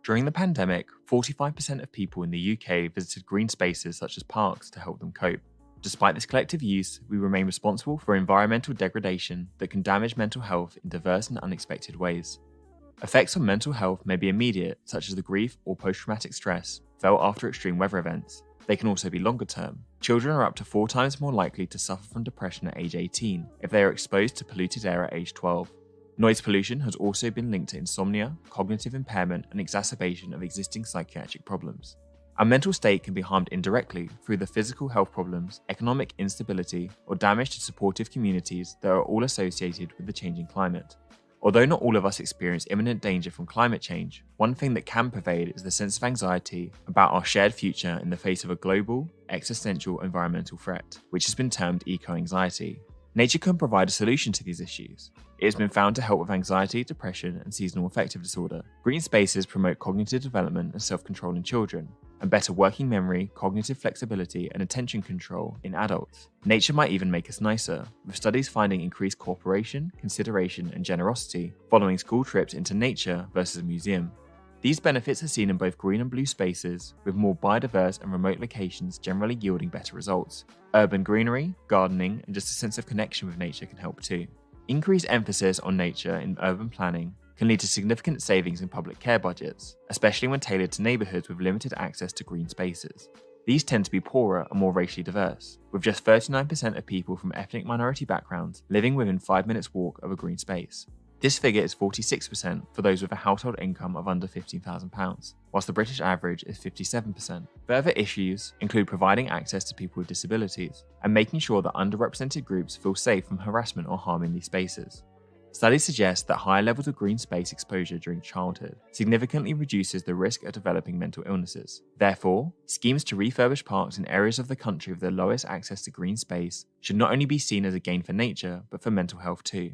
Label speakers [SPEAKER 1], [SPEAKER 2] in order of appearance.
[SPEAKER 1] During the pandemic, 45% of people in the UK visited green spaces such as parks to help them cope. Despite this collective use, we remain responsible for environmental degradation that can damage mental health in diverse and unexpected ways. Effects on mental health may be immediate, such as the grief or post-traumatic stress felt after extreme weather events. They can also be longer term. Children are up to 4 times more likely to suffer from depression at age 18 if they are exposed to polluted air at age 12. Noise pollution has also been linked to insomnia, cognitive impairment, and exacerbation of existing psychiatric problems. Our mental state can be harmed indirectly through the physical health problems, economic instability, or damage to supportive communities that are all associated with the changing climate. Although not all of us experience imminent danger from climate change, one thing that can pervade is the sense of anxiety about our shared future in the face of a global, existential environmental threat, which has been termed eco-anxiety. Nature can provide a solution to these issues. It has been found to help with anxiety, depression, and seasonal affective disorder. Green spaces promote cognitive development and self-control in children, and better working memory, cognitive flexibility, and attention control in adults. Nature might even make us nicer, with studies finding increased cooperation, consideration, and generosity following school trips into nature versus a museum. These benefits are seen in both green and blue spaces, with more biodiverse and remote locations generally yielding better results. Urban greenery, gardening, and just a sense of connection with nature can help too. Increased emphasis on nature in urban planning can lead to significant savings in public care budgets, especially when tailored to neighbourhoods with limited access to green spaces. These tend to be poorer and more racially diverse, with just 39% of people from ethnic minority backgrounds living within 5 minutes walk of a green space. This figure is 46% for those with a household income of under £15,000, whilst the British average is 57%. Further issues include providing access to people with disabilities and making sure that underrepresented groups feel safe from harassment or harm in these spaces. Studies suggest that higher levels of green space exposure during childhood significantly reduces the risk of developing mental illnesses. Therefore, schemes to refurbish parks in areas of the country with the lowest access to green space should not only be seen as a gain for nature, but for mental health too.